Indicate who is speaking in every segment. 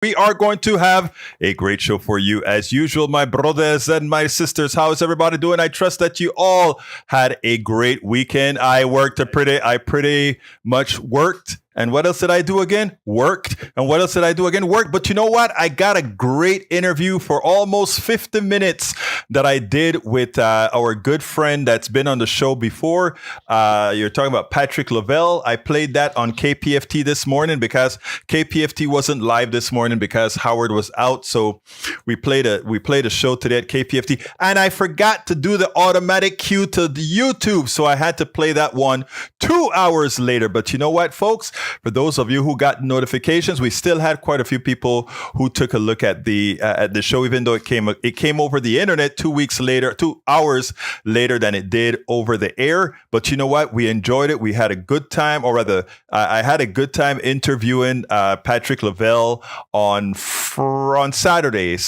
Speaker 1: We are going to have a great show for you as usual, my brothers and my sisters. How is everybody doing? I trust that you all had a great weekend. I pretty much worked. And what else did I do again? Worked. And what else did I do again? Worked. But you know what? I got a great interview for almost 50 minutes that I did with our good friend that's been on the show before. You're talking about Patrick Lavelle. I played that on KPFT this morning because KPFT wasn't live this morning because Howard was out. So we played a show today at KPFT. And I forgot to do the automatic cue to the YouTube. So I had to play that one 2 hours later. But you know what, folks? For those of you who got notifications, we still had quite a few people who took a look at the show, even though it came over the internet 2 hours later than it did over the air. But you know what? We enjoyed it. We had a good time, or rather, I had a good time interviewing Patrick Lavelle on Saturday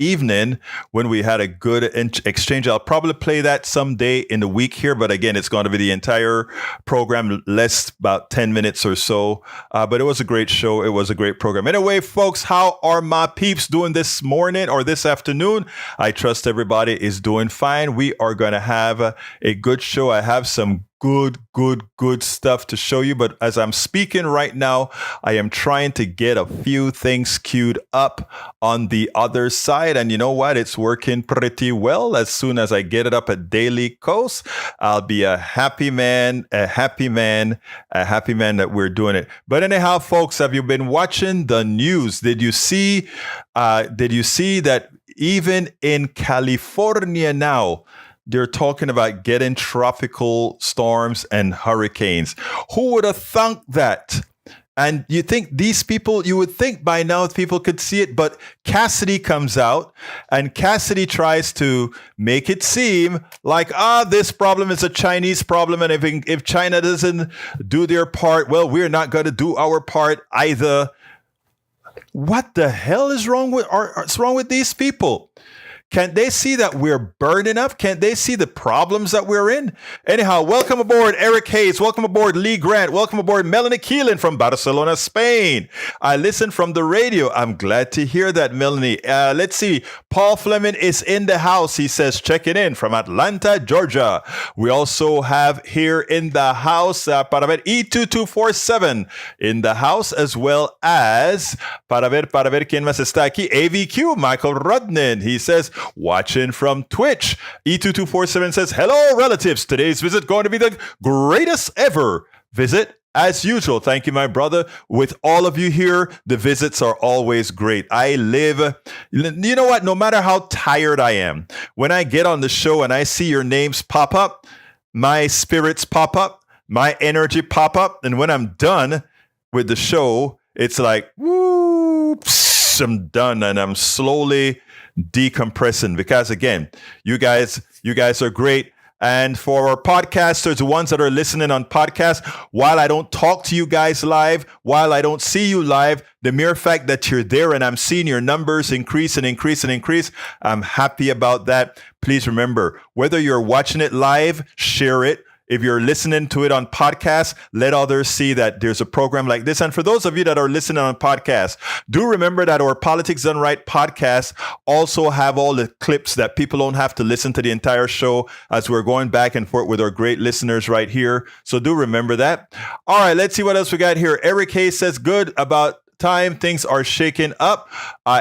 Speaker 1: evening when we had a good exchange. I'll probably play that someday in the week here, but again, it's going to be the entire program, less about 10 minutes or so. But it was a great show. It was a great program. Anyway, folks, how are my peeps doing this morning or this afternoon? I trust everybody is doing fine. We are going to have a good show. I have some good stuff to show you. But as I'm speaking right now, I am trying to get a few things queued up on the other side. And you know what? It's working pretty well. As soon as I get it up at Daily Coast, I'll be a happy man that we're doing it. But anyhow, folks, have you been watching the news? Did you see that even in California now, they're talking about getting tropical storms and hurricanes? Who would have thunk that? And you would think by now people could see it, but Cassidy comes out and Cassidy tries to make it seem like, this problem is a Chinese problem. And if China doesn't do their part, well, we're not going to do our part either. What the hell is wrong with these people? Can't they see that we're burning up? Can't they see the problems that we're in? Anyhow, welcome aboard Eric Hayes. Welcome aboard Lee Grant. Welcome aboard Melanie Keelan from Barcelona, Spain. I listen from the radio. I'm glad to hear that, Melanie. Let's see. Paul Fleming is in the house. He says, checking in from Atlanta, Georgia. We also have here in the house, para ver, E2247 in the house, as well as, para ver quién más está aquí, AVQ, Michael Rudnin. He says, watching from Twitch. E2247 says, hello, relatives. Today's visit going to be the greatest ever visit as usual. Thank you, my brother. With all of you here, the visits are always great. You know what? No matter how tired I am, when I get on the show and I see your names pop up, my spirits pop up, my energy pop up. And when I'm done with the show, it's like, whoo, I'm done. And I'm slowly decompressing because, again, you guys are great. And for our podcasters, the ones that are listening on podcast, while I don't talk to you guys live, while I don't see you live, the mere fact that you're there and I'm seeing your numbers increase, I'm happy about that. Please remember, whether you're watching it live, share it. If you're listening to it on podcast, let others see that there's a program like this. And for those of you that are listening on podcast, do remember that our Politics Done Right podcast also have all the clips that people don't have to listen to the entire show as we're going back and forth with our great listeners right here. So do remember that. All right, let's see what else we got here. Eric Hayes says, good about time things are shaking up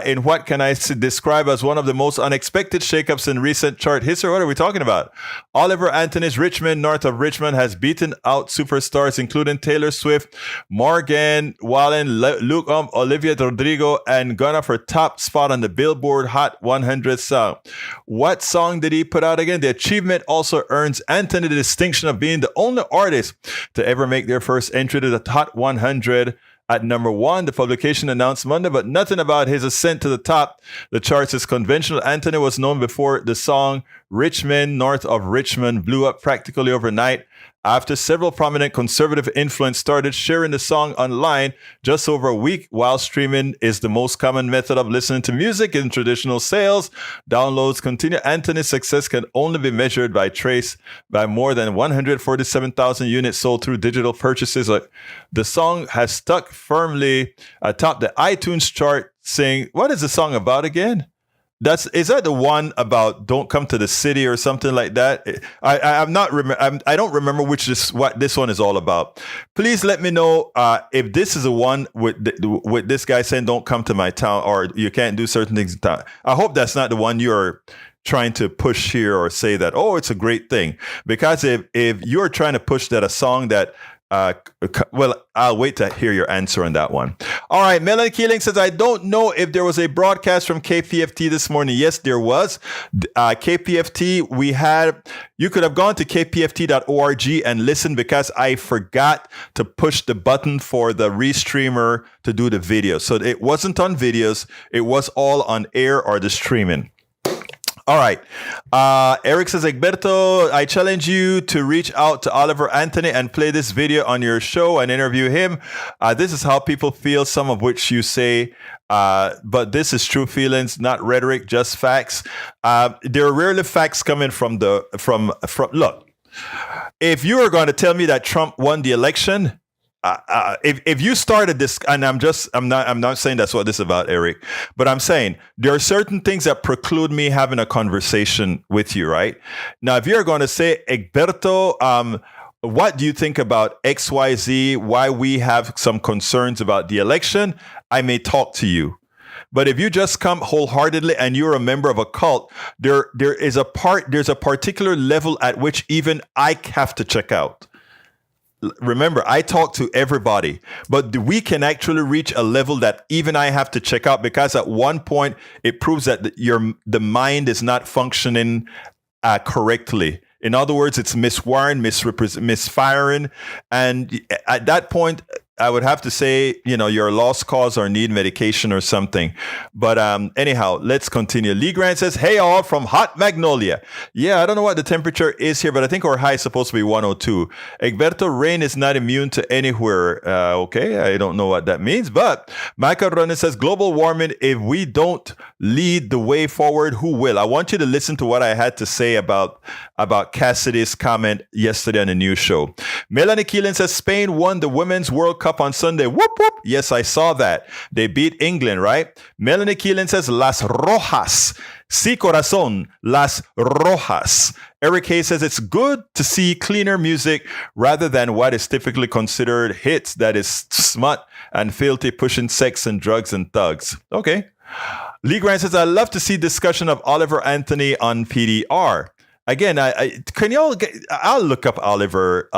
Speaker 1: in what can I describe as one of the most unexpected shakeups in recent chart history. What are we talking about? Oliver Anthony's Richmond, north of Richmond, has beaten out superstars including Taylor Swift, Morgan Wallen, Luke Olivia Rodrigo, and Gunna for top spot on the Billboard Hot 100 song. What song did he put out again? The achievement also earns Anthony the distinction of being the only artist to ever make their first entry to the Hot 100 at number one. The publication announced Monday, but nothing about his ascent to the top. The charts is conventional. Anthony was known before the song Richmond, north of Richmond, blew up practically overnight after several prominent conservative influencers started sharing the song online just over a week. While streaming is the most common method of listening to music in traditional sales, downloads continue. Anthony's success can only be measured by more than 147,000 units sold through digital purchases. The song has stuck firmly atop the iTunes chart, saying, what is the song about again? Is that the one about don't come to the city or something like that? I don't remember what this one is all about. Please let me know if this is the one with this guy saying don't come to my town or you can't do certain things in town. I hope that's not the one you're trying to push here or say that, oh, it's a great thing. Because if you're trying to push that a song that well, I'll wait to hear your answer on that one. All right, Melanie Keeling says, I don't know if there was a broadcast from KPFT this morning. Yes, there was. KPFT, you could have gone to kpft.org and listened because I forgot to push the button for the restreamer to do the video. So it wasn't on videos. It was all on air or the streaming. All right. Eric says, Egberto, I challenge you to reach out to Oliver Anthony and play this video on your show and interview him. This is how people feel, some of which you say, but this is true feelings, not rhetoric, just facts. There are rarely facts coming from look, if you are going to tell me that Trump won the election, if you started this, and I'm not saying that's what this is about, Eric, but I'm saying there are certain things that preclude me having a conversation with you, right? Now, if you're going to say, Egberto, what do you think about XYZ, why we have some concerns about the election, I may talk to you. But if you just come wholeheartedly and you're a member of a cult, there's a particular level at which even I have to check out. Remember, I talk to everybody, but we can actually reach a level that even I have to check out, because at one point it proves that the mind is not functioning correctly. In other words, it's miswiring, misfiring. And at that point, I would have to say, you're a lost cause or need medication or something. But anyhow, let's continue. Lee Grant says, hey, all from Hot Magnolia. Yeah, I don't know what the temperature is here, but I think our high is supposed to be 102. Egberto, rain is not immune to anywhere. Okay, I don't know what that means. But Michael Ronan says, global warming, if we don't lead the way forward, who will? I want you to listen to what I had to say about Cassidy's comment yesterday on the news show. Melanie Keelan says, Spain won the Women's World Cup on Sunday. Whoop, whoop. Yes, I saw that. They beat England, right? Melanie Keelan says, Las Rojas. Sí, corazón. Las Rojas. Eric Hayes says, it's good to see cleaner music rather than what is typically considered hits that is smut and filthy, pushing sex and drugs and thugs. Okay. Lee Grant says, I love to see discussion of Oliver Anthony on PDR. Again, I'll look up Oliver,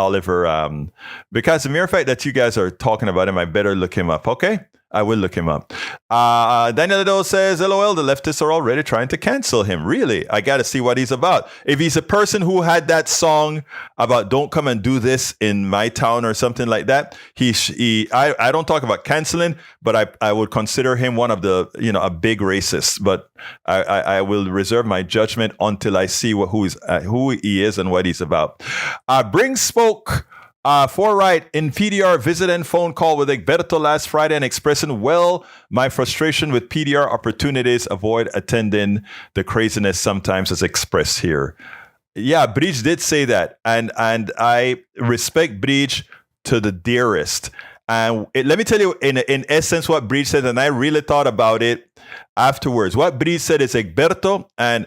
Speaker 1: because the mere fact that you guys are talking about him, I better look him up, okay? I will look him up. Daniel Ado says, LOL, the leftists are already trying to cancel him. Really? I got to see what he's about. If he's a person who had that song about don't come and do this in my town or something like that, I don't talk about canceling, but I would consider him one of the, a big racist. But I will reserve my judgment until I see who he is and what he's about. Bring Spoke. Forright in PDR visit and phone call with Egberto last Friday and expressing my frustration with PDR opportunities, avoid attending the craziness sometimes as expressed here. Yeah, Bridge did say that, and I respect Bridge to the dearest. And let me tell you in essence what Bridge said, and I really thought about it afterwards. What Bridge said is, Egberto, and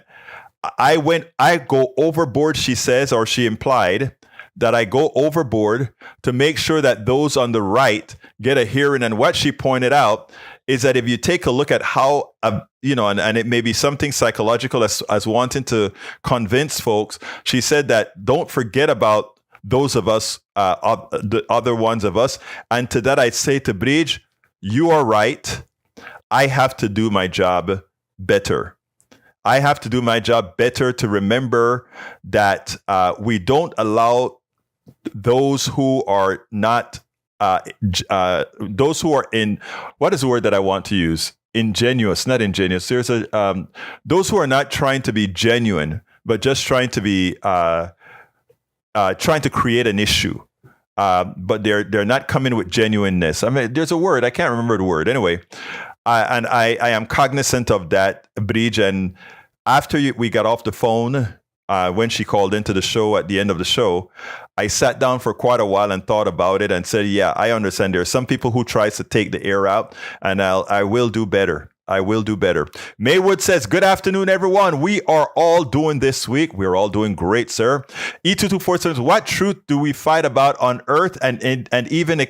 Speaker 1: I go overboard, she says, or she implied that I go overboard to make sure that those on the right get a hearing. And what she pointed out is that if you take a look at how, and it may be something psychological as wanting to convince folks, she said that don't forget about those of us, the other ones of us. And to that, I'd say to Bridge, you are right. I have to do my job better. I have to do my job better to remember that we don't allow those who are not, those who are in, what is the word that I want to use? Ingenuous, not ingenious. There's those who are not trying to be genuine, but just trying to be trying to create an issue. But they're not coming with genuineness. I mean, there's a word, I can't remember the word. Anyway, I am cognizant of that, Bridge. And after we got off the phone, when she called into the show at the end of the show, I sat down for quite a while and thought about it and said, yeah, I understand. There are some people who tries to take the air out, and I will do better. I will do better. Maywood says, good afternoon, everyone. We are all doing this week. We're all doing great, sir. E2247 says, what truth do we fight about on earth? And even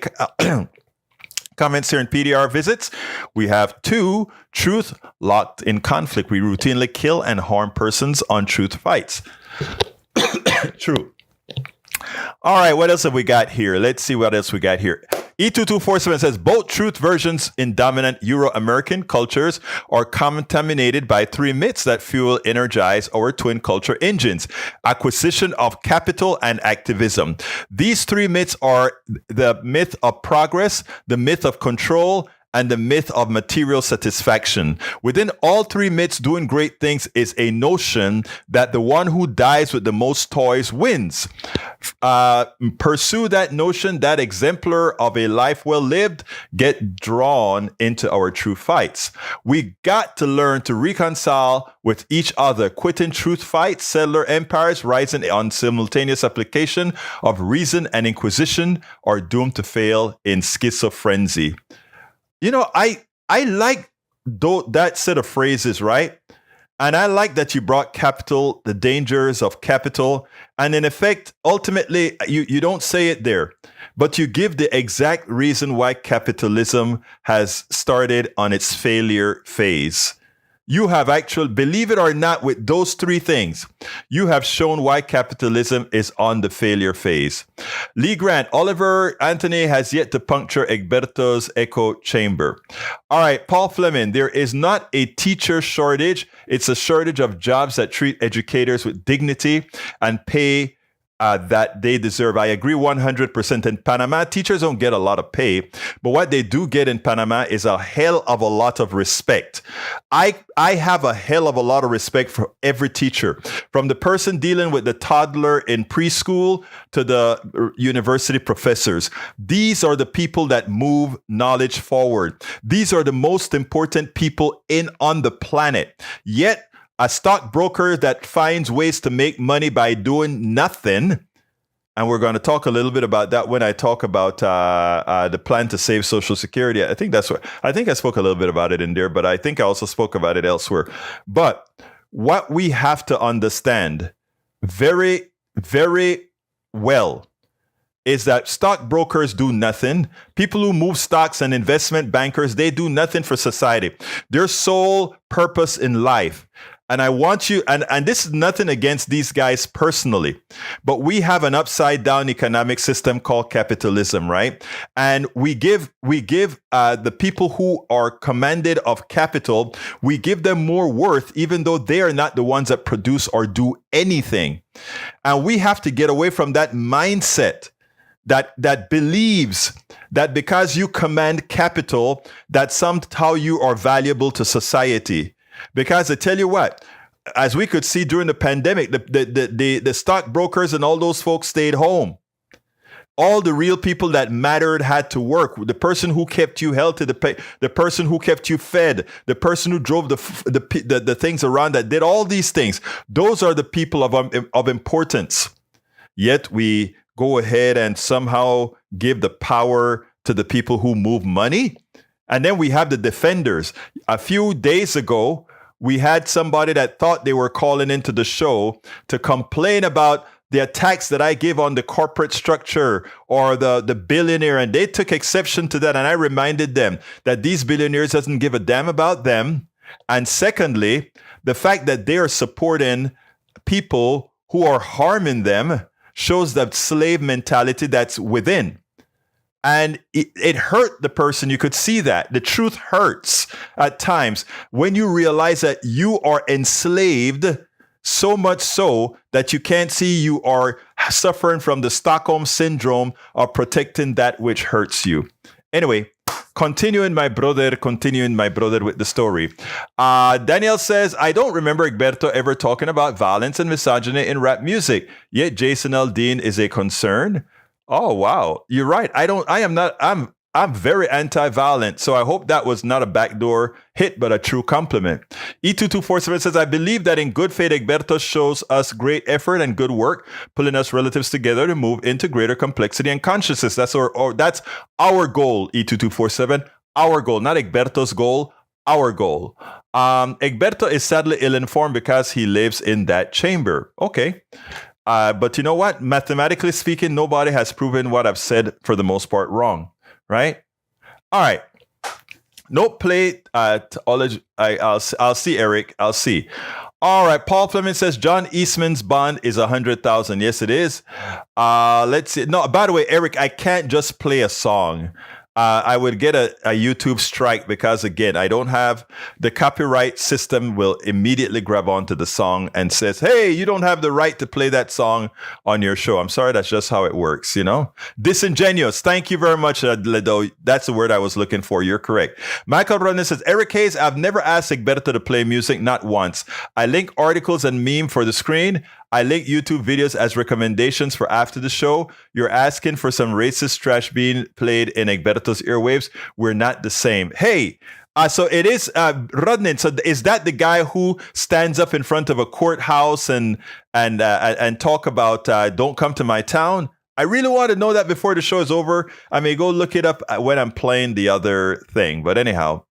Speaker 1: comments here in PDR visits. We have 2 truth locked in conflict. We routinely kill and harm persons on truth fights. True. All right, what else have we got here? Let's see what else we got here. E2247 says both truth versions in dominant Euro-American cultures are contaminated by 3 myths that fuel, energize our twin culture engines: acquisition of capital and activism. These 3 myths are the myth of progress, the myth of control, and the myth of material satisfaction. Within all 3 myths, doing great things is a notion that the one who dies with the most toys wins. Pursue that notion, that exemplar of a life well lived, get drawn into our true fights. We got to learn to reconcile with each other. Quitting truth fights, settler empires rising on simultaneous application of reason and inquisition are doomed to fail in schizophrenia. You know, I like that set of phrases, right? And I like that you brought capital, the dangers of capital. And in effect, ultimately, you don't say it there, but you give the exact reason why capitalism has started on its failure phase. You have actually, believe it or not, with those 3 things, you have shown why capitalism is on the failure phase. Lee Grant, Oliver Anthony has yet to puncture Egberto's echo chamber. All right, Paul Fleming, there is not a teacher shortage. It's a shortage of jobs that treat educators with dignity and pay that they deserve. I agree 100%. In Panama, teachers don't get a lot of pay, but what they do get in Panama is a hell of a lot of respect. I have a hell of a lot of respect for every teacher, from the person dealing with the toddler in preschool to the university professors. These are the people that move knowledge forward. These are the most important people on the planet. Yet, a stockbroker that finds ways to make money by doing nothing, and we're going to talk a little bit about that when I talk about the plan to save Social Security. I think I spoke a little bit about it in there, but I think I also spoke about it elsewhere. But what we have to understand very, very well is that stockbrokers do nothing. People who move stocks and investment bankers, they do nothing for society. Their sole purpose in life. And I want you, and this is nothing against these guys personally, but we have an upside down economic system called capitalism, right? And we give the people who are commanded of capital, we give them more worth, even though they are not the ones that produce or do anything. And we have to get away from that mindset that believes that because you command capital, that somehow you are valuable to society. Because I tell you what, as we could see during the pandemic, the stockbrokers and all those folks stayed home. All the real people that mattered had to work. The person who kept you healthy, the person who kept you fed, the person who drove the things around that did all these things. Those are the people of importance. Yet we go ahead and somehow give the power to the people who move money. And then we have the defenders. A few days ago, we had somebody that thought they were calling into the show to complain about the attacks that I give on the corporate structure or the billionaire, and they took exception to that. And I reminded them that these billionaires doesn't give a damn about them. And secondly, the fact that they are supporting people who are harming them shows that slave mentality that's within. And it hurt the person. You could see that. The truth hurts at times when you realize that you are enslaved, so much so that you can't see you are suffering from the Stockholm syndrome of protecting that which hurts you. Anyway, Continuing my brother with the story. Daniel says, I don't remember Egberto ever talking about violence and misogyny in rap music, yet Jason Aldean is a concern. Oh, wow. You're right. I'm very anti-violent, so I hope that was not a backdoor hit, but a true compliment. E2247 says, I believe that in good faith, Egberto shows us great effort and good work, pulling us relatives together to move into greater complexity and consciousness. That's our goal, E2247. Our goal, not Egberto's goal, our goal. Egberto is sadly ill-informed because he lives in that chamber. Okay. But you know what? Mathematically speaking, nobody has proven what I've said for the most part wrong. Right? All right. No play. I'll see, Eric. I'll see. All right. Paul Fleming says John Eastman's bond is 100,000. Yes, it is. Let's see. No, by the way, Eric, I can't just play a song. I would get a YouTube strike because, again, I don't have the copyright system will immediately grab onto the song and says, hey, you don't have the right to play that song on your show. I'm sorry. That's just how it works, you know? Disingenuous. Thank you very much, Ledo. That's the word I was looking for. You're correct. Michael Ronan says, Eric Hayes, I've never asked Egberto to play music, not once. I link articles and meme for the screen. I link YouTube videos as recommendations for after the show. You're asking for some racist trash being played in Egberto's earwaves. We're not the same. Hey, so it is Rodnin. So is that the guy who stands up in front of a courthouse and talk about don't come to my town? I really want to know that before the show is over. I may go look it up when I'm playing the other thing. But anyhow,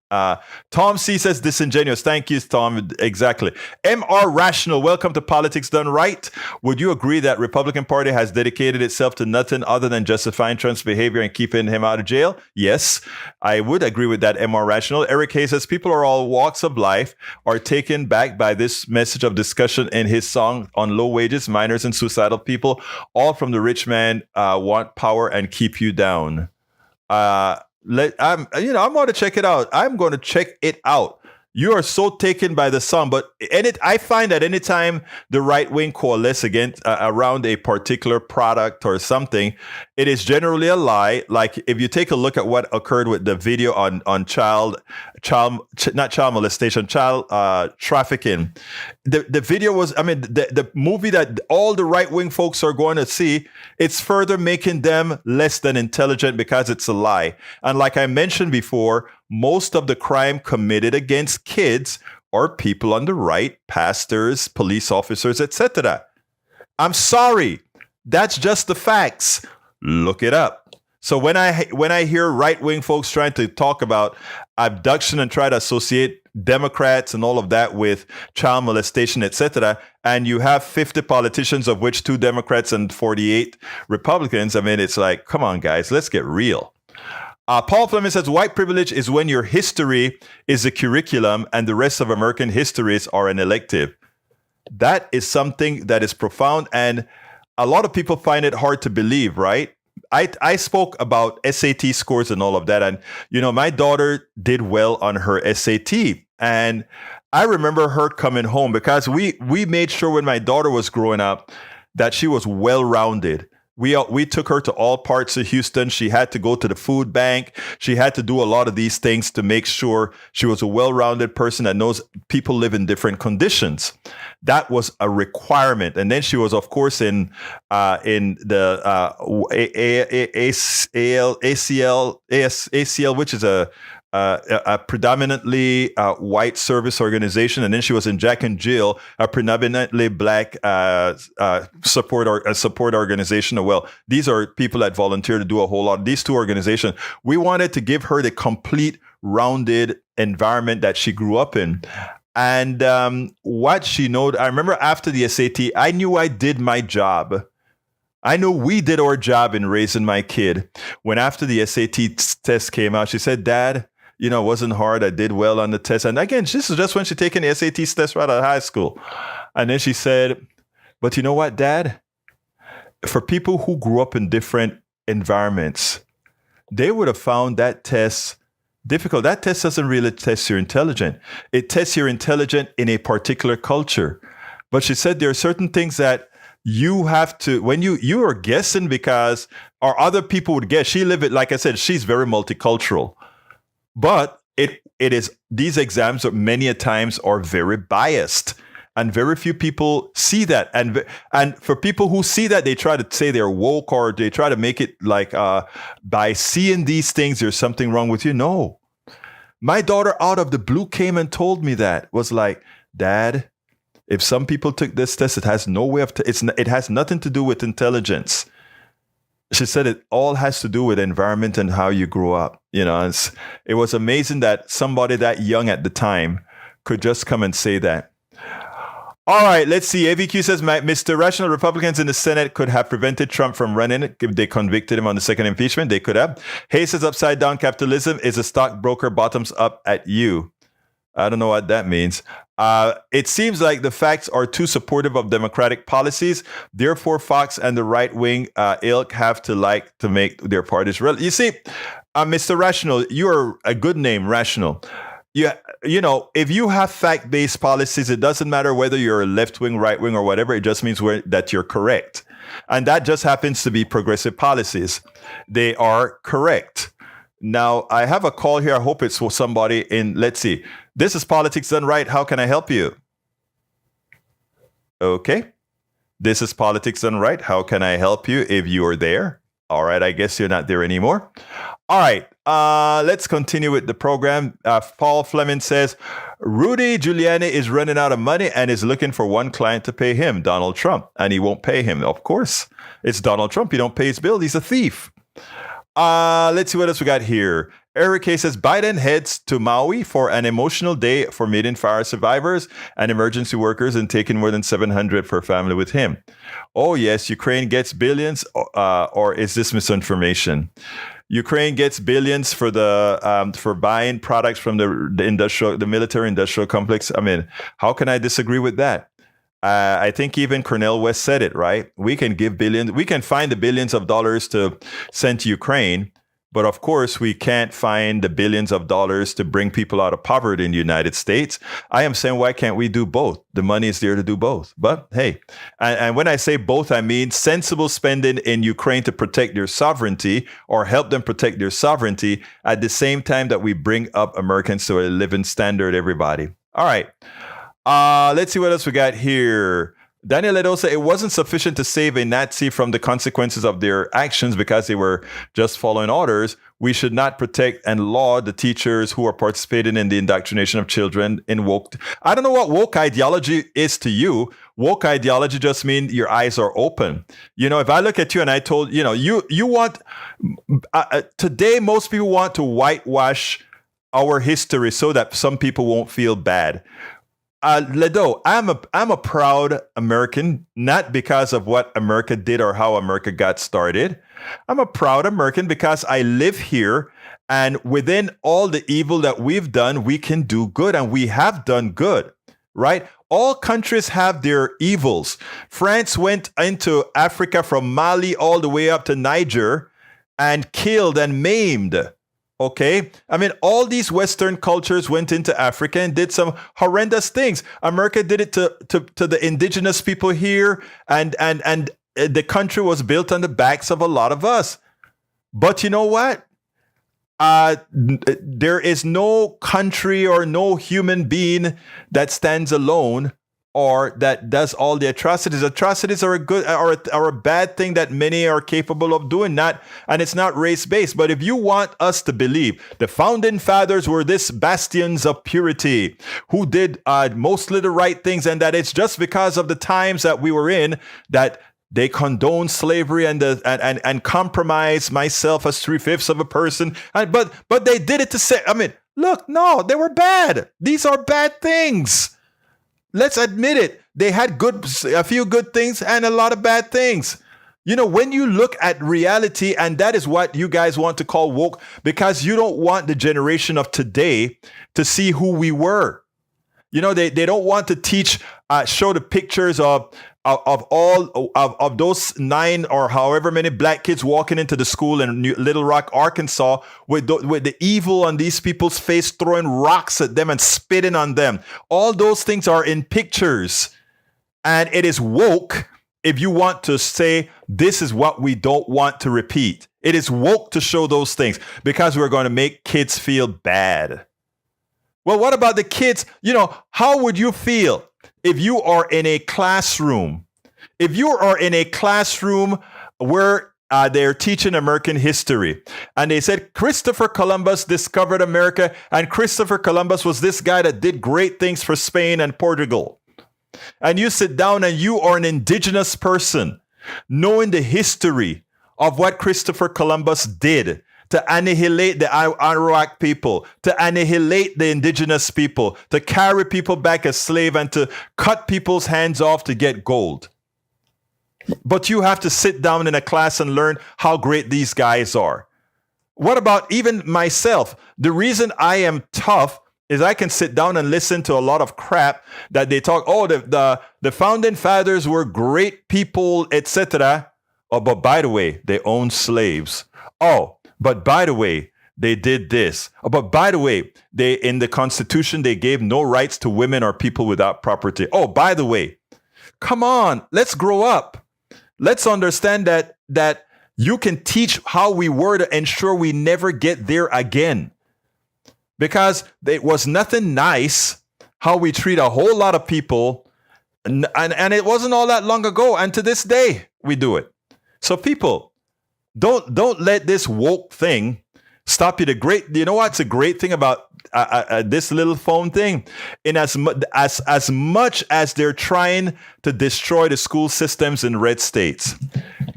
Speaker 1: Tom C says disingenuous. Thank you, Tom. Exactly. MR Rational. Welcome to Politics Done Right. Would you agree that Republican Party has dedicated itself to nothing other than justifying Trump's behavior and keeping him out of jail? Yes, I would agree with that, MR Rational. Eric Hayes says people are all walks of life are taken back by this message of discussion in his song on low wages, minors, and suicidal people. All from the rich man want power and keep you down. I'm going to check it out. I'm going to check it out. You are so taken by the song, but I find that anytime the right wing coalesce against around a particular product or something, it is generally a lie. Like if you take a look at what occurred with the video on child molestation, child trafficking, the video was, the movie that all the right wing folks are going to see, it's further making them less than intelligent because it's a lie. And like I mentioned before, most of the crime committed against kids are people on the right, pastors, police officers, etc. I'm sorry. That's just the facts. Look it up. So when I hear right-wing folks trying to talk about abduction and try to associate Democrats and all of that with child molestation, etc., and you have 50 politicians, of which 2 Democrats and 48 Republicans, it's like, come on, guys, let's get real. Paul Fleming says, white privilege is when your history is a curriculum and the rest of American histories are an elective. That is something that is profound, and a lot of people find it hard to believe, right? I spoke about SAT scores and all of that, and, my daughter did well on her SAT, and I remember her coming home because we made sure when my daughter was growing up that she was well-rounded. We took her to all parts of Houston. She had to go to the food bank. She had to do a lot of these things to make sure she was a well-rounded person that knows people live in different conditions. That was a requirement. And then she was, of course, in the ACL, which is a predominantly white service organization, and then she was in Jack and Jill, a predominantly black support organization. Well, these are people that volunteer to do a whole lot. These 2 organizations, we wanted to give her the complete rounded environment that she grew up in. And what she knows, I remember after the SAT, I knew I did my job. I know we did our job in raising my kid. When after the SAT test came out, she said, Dad, it wasn't hard. I did well on the test. And again, this is just when she taken the SAT test right out of high school. And then she said, but you know what, Dad? For people who grew up in different environments, they would have found that test difficult. That test doesn't really test your intelligence. It tests your intelligence in a particular culture. But she said there are certain things that you have to, when you are guessing because, or other people would guess. She lived it, like I said, she's very multicultural. But it is, these exams are many a times are very biased, and very few people see that. And for people who see that, they try to say they're woke, or they try to make it like by seeing these things there's something wrong with you. No, my daughter out of the blue came and told me that, was like, Dad, if some people took this test, it has no way of it has nothing to do with intelligence. She said it all has to do with environment and how you grew up. You know, it was amazing that somebody that young at the time could just come and say that. All right, let's see. AVQ says, Mr. Rational, Republicans in the Senate could have prevented Trump from running if they convicted him on the second impeachment. They could have. Hayes says, upside down capitalism is a stockbroker bottoms up at you. I don't know what that means. It seems like the facts are too supportive of Democratic policies. Therefore, Fox and the right-wing ilk have to make their parties relevant. You see, Mr. Rational, you're a good name, Rational. You know, if you have fact-based policies, it doesn't matter whether you're left-wing, right-wing, or whatever. It just means that you're correct. And that just happens to be progressive policies. They are correct. Now, I have a call here. I hope it's for somebody in, let's see. This is Politics Done Right. How can I help you? Okay. This is Politics Done Right. How can I help you if you are there? All right. I guess you're not there anymore. All right. Let's continue with the program. Paul Fleming says, Rudy Giuliani is running out of money and is looking for one client to pay him, Donald Trump, and he won't pay him. Of course. It's Donald Trump. He don't pay his bill. He's a thief. Let's see what else we got here. Eric K says, Biden heads to Maui for an emotional day for meeting fire survivors and emergency workers and taking more than $700 per family with him. Oh, yes, Ukraine gets billions, or is this misinformation? Ukraine gets billions for for buying products from the military industrial complex. I mean, how can I disagree with that? I think even Cornel West said it, right? We can give billions. We can find the billions of dollars to send to Ukraine. But of course, we can't find the billions of dollars to bring people out of poverty in the United States. I am saying, why can't we do both? The money is there to do both. But hey, and when I say both, I mean sensible spending in Ukraine to protect their sovereignty or help them protect their sovereignty at the same time that we bring up Americans to a living standard, everybody. All right. Let's see what else we got here. Daniel Ledo said it wasn't sufficient to save a Nazi from the consequences of their actions because they were just following orders. We should not protect and laud the teachers who are participating in the indoctrination of children in woke. I don't know what woke ideology is to you. Woke ideology just means your eyes are open. You know, if I look at you and I told, you know, you want, today most people want to whitewash our history so that some people won't feel bad. Ledo, I'm a proud American, not because of what America did or how America got started. I'm a proud American because I live here, and within all the evil that we've done, we can do good, and we have done good, right? All countries have their evils. France went into Africa from Mali all the way up to Niger and killed and maimed. Okay, I mean, all these Western cultures went into Africa and did some horrendous things. America did it to the indigenous people here, and the country was built on the backs of a lot of us. But you know what? There is no country or no human being that stands alone or that does all the atrocities. Atrocities are a bad thing that many are capable of doing, and it's not race-based. But if you want us to believe the founding fathers were this bastions of purity who did mostly the right things, and that it's just because of the times that we were in that they condone slavery and compromise myself as 3/5 of a person, but they did it to say, I mean, look, no, they were bad. These are bad things. Let's admit it. They had a few good things and a lot of bad things. You know, when you look at reality, and that is what you guys want to call woke, because you don't want the generation of today to see who we were. You know, they don't want to show the pictures of all of those 9 or however many black kids walking into the school in Little Rock, Arkansas, with the evil on these people's face, throwing rocks at them and spitting on them. All those things are in pictures, and it is woke if you want to say this is what we don't want to repeat. It is woke to show those things because we're going to make kids feel bad. Well, what about the kids? How would you feel if you are in a classroom? If you are in a classroom where they're teaching American history and they said Christopher Columbus discovered America, and Christopher Columbus was this guy that did great things for Spain and Portugal. And you sit down and you are an indigenous person knowing the history of what Christopher Columbus did to annihilate the Arawak people, to annihilate the indigenous people, to carry people back as slaves and to cut people's hands off to get gold. But you have to sit down in a class and learn how great these guys are. What about even myself? The reason I am tough is I can sit down and listen to a lot of crap that they talk, the founding fathers were great people, etc. Oh, but by the way, they owned slaves. Oh, but by the way, they did this. Oh, but by the way, in the Constitution, they gave no rights to women or people without property. Oh, by the way, come on, let's grow up. Let's understand that you can teach how we were to ensure we never get there again. Because it was nothing nice how we treat a whole lot of people. And it wasn't all that long ago. And to this day, we do it. So people, don't let this woke thing stop you. You know what's a great thing about this little phone thing? In as much as they're trying to destroy the school systems in red states,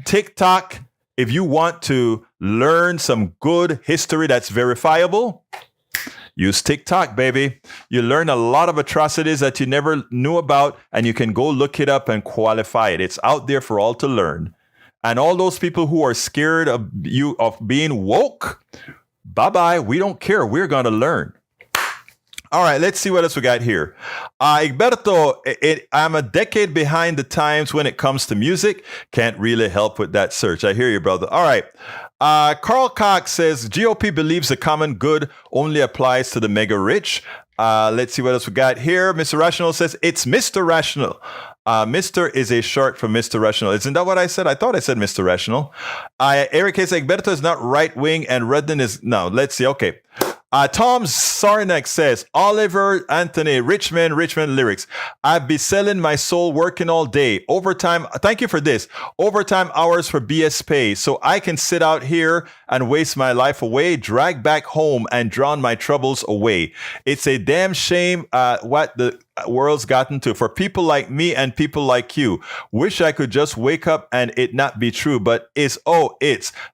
Speaker 1: TikTok, if you want to learn some good history that's verifiable, use TikTok, baby. You learn a lot of atrocities that you never knew about, and you can go look it up and qualify it. It's out there for all to learn. And all those people who are scared of being woke, bye-bye. We don't care. We're going to learn. All right, let's see what else we got here. Egberto, I'm a decade behind the times when it comes to music. Can't really help with that search. I hear you, brother. All right. Carl Cox says, GOP believes the common good only applies to the mega rich. Let's see what else we got here. Mr. Rational says, it's Mr. Rational. Mr. is a short for Mr. Rational. Isn't that what I said? I thought I said Mr. Rational. Eric says, Egberto is not right wing and Redden is... No, let's see. Okay. Tom Sarnek says, Oliver Anthony, Richmond lyrics. I'd be selling my soul working all day. Overtime. Thank you for this. Overtime hours for BS pay. So I can sit out here and waste my life away, drag back home and drown my troubles away. It's a damn shame what the world's gotten to for people like me and people like you. Wish I could just wake up and it not be true, but it's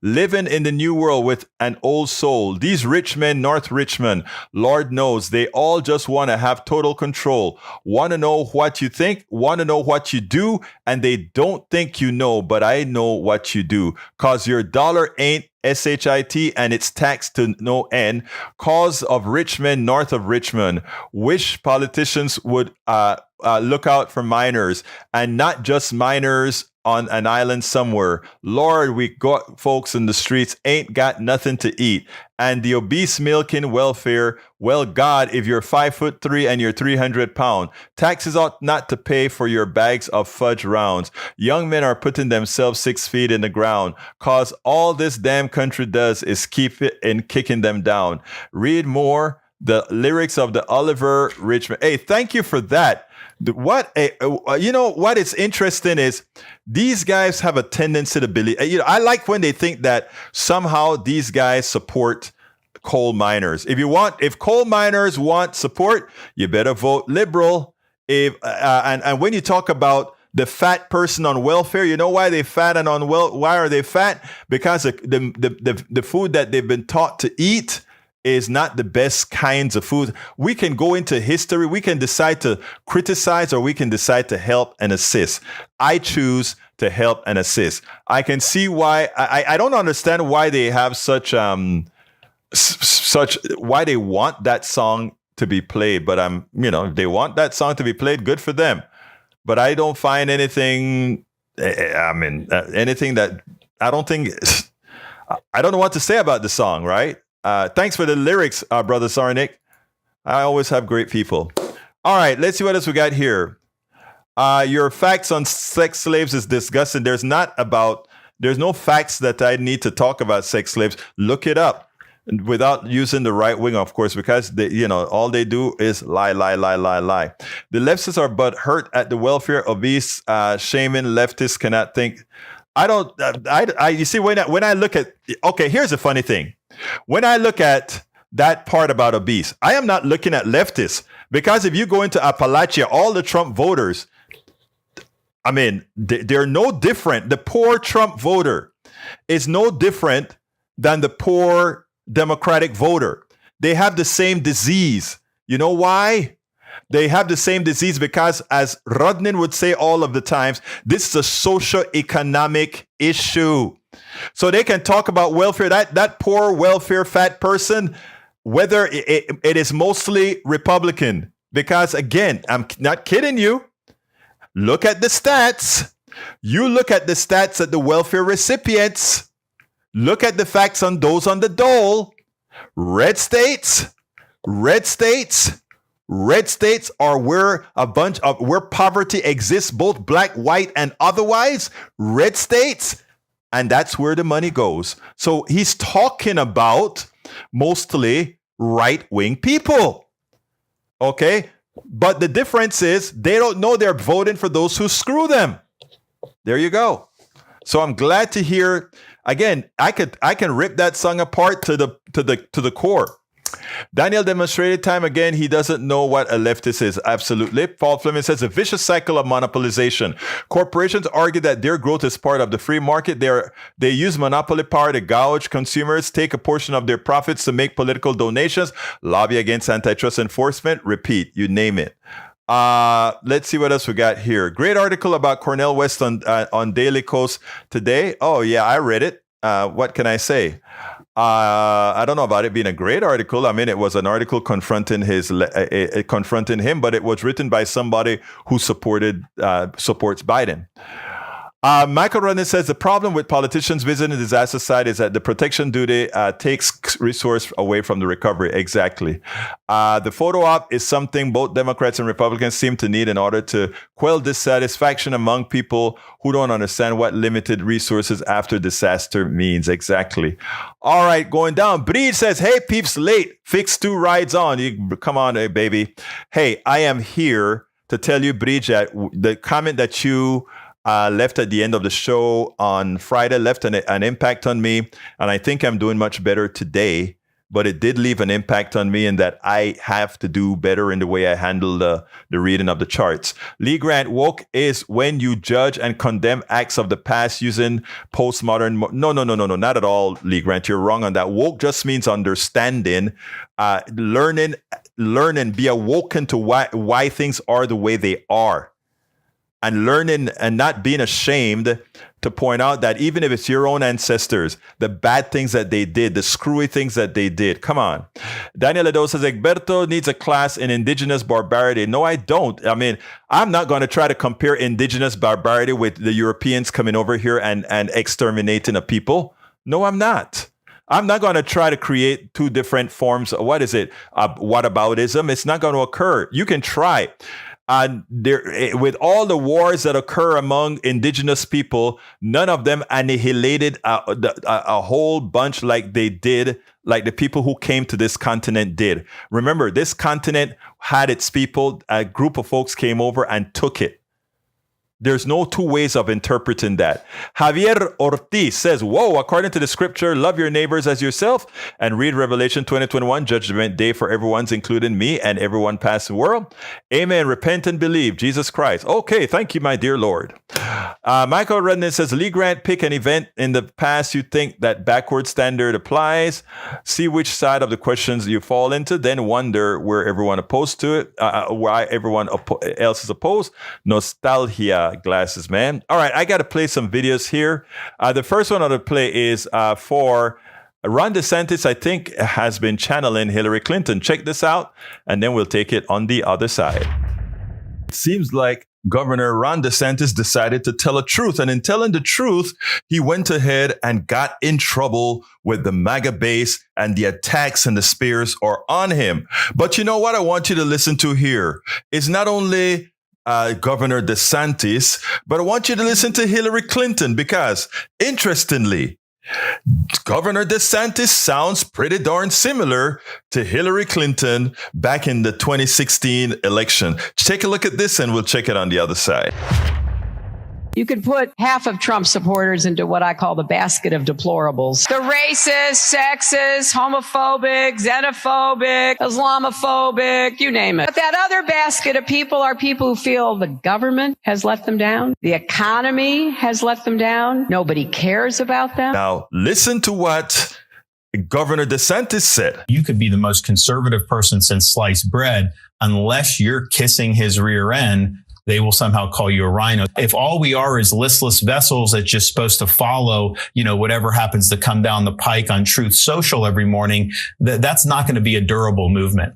Speaker 1: living in the new world with an old soul. These rich men, North Richmond, Lord knows they all just want to have total control. Want to know what you think, want to know what you do, and they don't think you know, but I know what you do. Cause your dollar ain't SHIT and it's taxed to no end. Cause of Richmond, north of Richmond. Wish politicians would look out for minors and not just minors on an island somewhere. Lord, we got folks in the streets ain't got nothing to eat. And the obese milking welfare, well, God, if you're 5'3" and you're 300 pounds, taxes ought not to pay for your bags of fudge rounds. Young men are putting themselves 6 feet in the ground, cause all this damn country does is keep it and kicking them down. Read more, the lyrics of the Oliver Richmond. Hey, thank you for that. What is interesting is these guys have a tendency to believe. I like when they think that somehow these guys support coal miners. If coal miners want support, you better vote liberal. And when you talk about the fat person on welfare, you know why they fat and why are they fat? Because the food that they've been taught to eat is not the best kinds of food. We can go into history. We can decide to criticize or we can decide to help and assist. I choose to help and assist. I can see why. I don't understand why they have such why they want that song to be played. But if they want that song to be played, good for them. But I don't find anything. Anything that I don't think. I don't know what to say about the song, right? Thanks for the lyrics, Brother Sarnik. I always have great people. All right, let's see what else we got here. Your facts on sex slaves is disgusting. There's not about There's no facts that I need to talk about sex slaves. Look it up without using the right wing, of course, because all they do is lie, lie, lie, lie, lie. The leftists are but hurt at the welfare of these shaming leftists cannot think. I don't. You see, when I look at, okay, here's the funny thing. When I look at that part about obese, I am not looking at leftists, because if you go into Appalachia, all the Trump voters, I mean, they're no different. The poor Trump voter is no different than the poor Democratic voter. They have the same disease. You know why? They have the same disease because, as Rodnin would say all of the times, this is a socio-economic issue. So they can talk about welfare. That poor welfare fat person, whether it is mostly Republican, because again, I'm not kidding you. Look at the stats. You look at the stats at the welfare recipients. Look at the facts on those on the dole. Red states are where where poverty exists, both black, white, and otherwise. Red states. And that's where the money goes. So he's talking about mostly right-wing people. Okay? But the difference is they don't know they're voting for those who screw them. There you go. So I'm glad to hear. Again, I can rip that song apart to the core. Daniel demonstrated time again. He doesn't know what a leftist is. Absolutely. Paul Fleming says a vicious cycle of monopolization. Corporations argue that their growth is part of the free market. They use monopoly power to gouge consumers, take a portion of their profits to make political donations, lobby against antitrust enforcement. Repeat, you name it. Let's see what else we got here. Great article about Cornel West on Daily Kos today. Oh yeah, I read it. What can I say? I don't know about it being a great article. I mean, it was an article confronting him, but it was written by somebody who supports Biden. Michael Runyon says the problem with politicians visiting the disaster site is that the protection duty takes resource away from the recovery. Exactly. The photo op is something both Democrats and Republicans seem to need in order to quell dissatisfaction among people who don't understand what limited resources after disaster means. Exactly. All right, going down. Breed says, hey, peeps, late. Fix 2 rides on. Come on, hey, baby. Hey, I am here to tell you, Breed, that the comment that you left at the end of the show on Friday left an impact on me. And I think I'm doing much better today. But it did leave an impact on me in that I have to do better in the way I handle the reading of the charts. Lee Grant, woke is when you judge and condemn acts of the past using postmodern. No, not at all, Lee Grant. You're wrong on that. Woke just means understanding, learning, be awoken to why things are the way they are. And learning and not being ashamed to point out that even if it's your own ancestors, the bad things that they did, the screwy things that they did. Come on. Daniel Edo says, Egberto needs a class in indigenous barbarity. No, I don't. I mean, I'm not going to try to compare indigenous barbarity with the Europeans coming over here and exterminating a people. No, I'm not. I'm not going to try to create 2 different forms. What is it? Whataboutism. It's not going to occur. You can try. With all the wars that occur among indigenous people, none of them annihilated a whole bunch like they did, like the people who came to this continent did. Remember, this continent had its people. A group of folks came over and took it. There's no 2 ways of interpreting that. Javier Ortiz says, whoa, according to the scripture, love your neighbors as yourself and read Revelation 20:21, judgment day for everyone's, including me and everyone past the world. Amen. Repent and believe Jesus Christ. Okay. Thank you, my dear Lord. Michael Redden says, Lee Grant, pick an event in the past you think that backward standard applies. See which side of the questions you fall into, then wonder where everyone opposed to it, why everyone else is opposed. Nostalgia. Glasses, man. All right, I got to play some videos here. The first one I'll play is for Ron DeSantis, I think, has been channeling Hillary Clinton. Check this out, and then we'll take it on the other side. It seems like Governor Ron DeSantis decided to tell a truth, and in telling the truth, he went ahead and got in trouble with the MAGA base, and the attacks and the spears are on him. But you know what I want you to listen to here is not only Governor DeSantis, but I want you to listen to Hillary Clinton because, interestingly, Governor DeSantis sounds pretty darn similar to Hillary Clinton back in the 2016 election. Take a look at this and we'll check it on the other side.
Speaker 2: You can put half of Trump supporters into what I call the basket of deplorables. The racist, sexist, homophobic, xenophobic, Islamophobic, you name it. But that other basket of people are people who feel the government has let them down. The economy has let them down. Nobody cares about them.
Speaker 1: Now, listen to what Governor DeSantis said.
Speaker 3: You could be the most conservative person since sliced bread. Unless you're kissing his rear end, they will somehow call you a rhino. If all we are is listless vessels that's just supposed to follow, whatever happens to come down the pike on Truth Social every morning, that's not going to be a durable movement.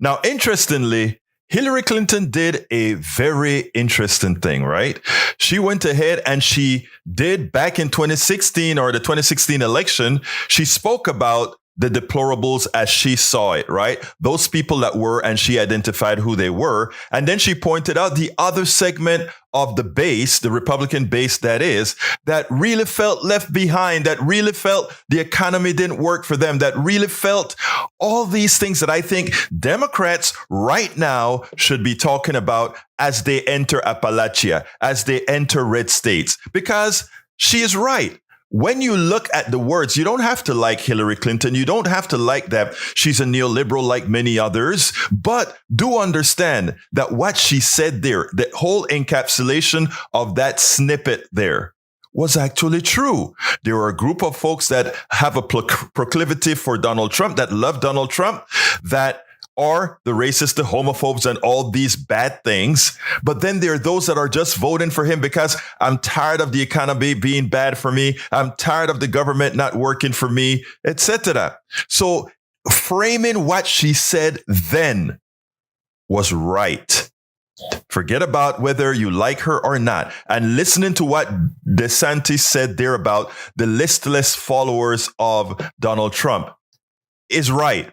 Speaker 1: Now, interestingly, Hillary Clinton did a very interesting thing, right? She went ahead and she did back in 2016 or the 2016 election, she spoke about the deplorables as she saw it, right? Those people that were, and she identified who they were. And then she pointed out the other segment of the base, the Republican base that is, that really felt left behind, that really felt the economy didn't work for them, that really felt all these things that I think Democrats right now should be talking about as they enter Appalachia, as they enter red states, because she is right. When you look at the words, you don't have to like Hillary Clinton. You don't have to like that she's a neoliberal like many others, but do understand that what she said there, the whole encapsulation of that snippet there was actually true. There are a group of folks that have a proclivity for Donald Trump, that love Donald Trump, that are the racists, the homophobes, and all these bad things. But then there are those that are just voting for him because I'm tired of the economy being bad for me. I'm tired of the government not working for me, etc. So framing what she said then was right. Forget about whether you like her or not. And listening to what DeSantis said there about the listless followers of Donald Trump is right.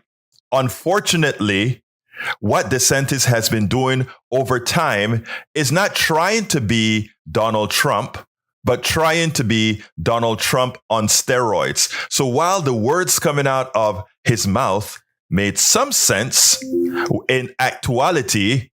Speaker 1: Unfortunately, what DeSantis has been doing over time is not trying to be Donald Trump, but trying to be Donald Trump on steroids. So while the words coming out of his mouth made some sense, in actuality,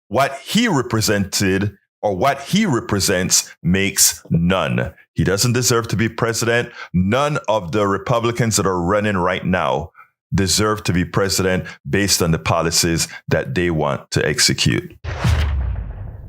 Speaker 1: what he represented or what he represents makes none. He doesn't deserve to be president. None of the Republicans that are running right now deserve to be president based on the policies that they want to execute.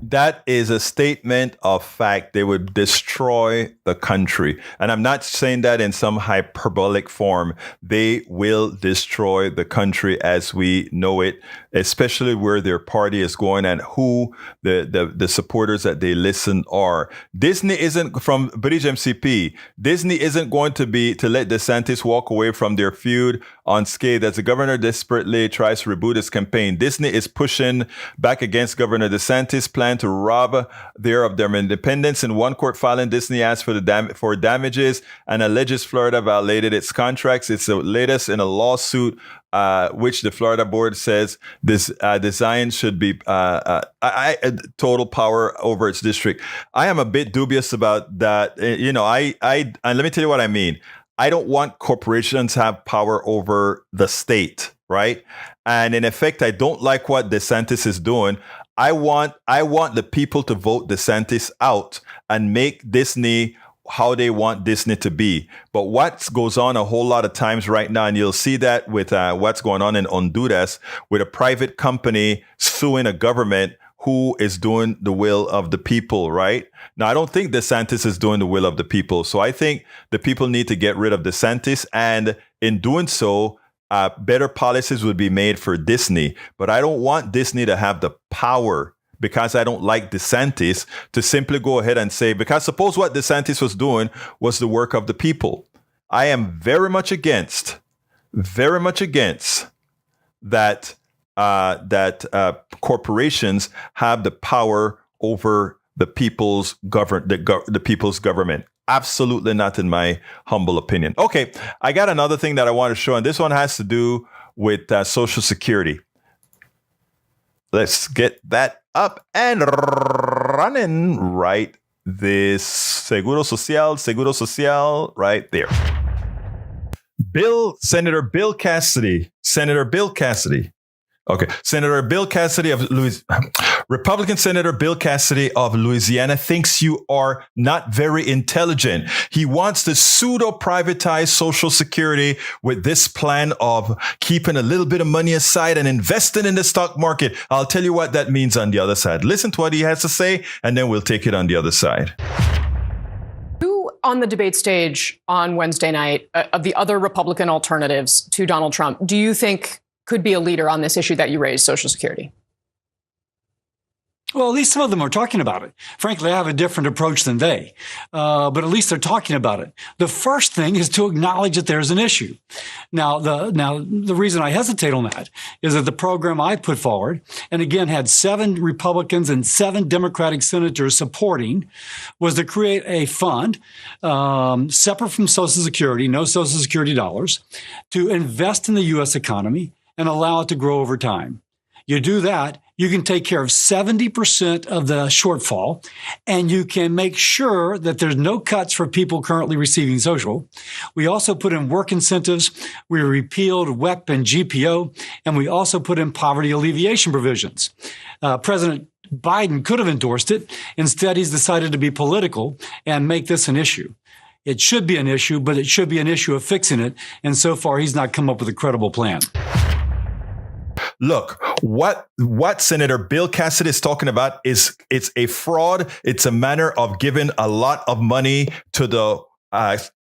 Speaker 1: That is a statement of fact. They would destroy the country. And I'm not saying that in some hyperbolic form. They will destroy the country as we know it, especially where their party is going and who the supporters that they listen are. Disney isn't, from British MCP, Disney isn't going to let DeSantis walk away from their feud unscathed as the governor desperately tries to reboot his campaign. Disney is pushing back against Governor DeSantis' plan to rob their independence. In one court filing, Disney asked for damages and alleges Florida violated its contracts. It's the latest in a lawsuit which the Florida board says this design should be total power over its district. I am a bit dubious about that. And let me tell you what I mean. I don't want corporations to have power over the state, right? And in effect, I don't like what DeSantis is doing. I want the people to vote DeSantis out and make Disney how they want Disney to be. But what goes on a whole lot of times right now, and you'll see that with what's going on in Honduras, with a private company suing a government who is doing the will of the people, right? Now, I don't think DeSantis is doing the will of the people. So I think the people need to get rid of DeSantis. And in doing so, better policies would be made for Disney. But I don't want Disney to have the power, because I don't like DeSantis, to simply go ahead and say, because suppose what DeSantis was doing was the work of the people. I am very much against that corporations have the power over the people's the people's government. Absolutely not, in my humble opinion. Okay, I got another thing that I want to show, and this one has to do with Social Security. Let's get that up and running right this Seguro Social, right there. Senator Bill Cassidy. Okay. Republican Senator Bill Cassidy of Louisiana thinks you are not very intelligent. He wants to pseudo-privatize Social Security with this plan of keeping a little bit of money aside and investing in the stock market. I'll tell you what that means on the other side. Listen to what he has to say, and then we'll take it on the other side.
Speaker 4: Who on the debate stage on Wednesday night of the other Republican alternatives to Donald Trump do you think could be a leader on this issue that you raised, Social Security?
Speaker 5: Well, at least some of them are talking about it. Frankly, I have a different approach than they, but at least they're talking about it. The first thing is to acknowledge that there's an issue. Now, the reason I hesitate on that is that the program I put forward, and again had 7 Republicans and 7 Democratic senators supporting, was to create a fund separate from Social Security, no Social Security dollars, to invest in the U.S. economy and allow it to grow over time. You do that, you can take care of 70% of the shortfall, and you can make sure that there's no cuts for people currently receiving social. We also put in work incentives. We repealed WEP and GPO, and we also put in poverty alleviation provisions. President Biden could have endorsed it. Instead, he's decided to be political and make this an issue. It should be an issue, but it should be an issue of fixing it. And so far, he's not come up with a credible plan.
Speaker 1: Look, what Senator Bill Cassidy is talking about is it's a fraud. It's a manner of giving a lot of money to the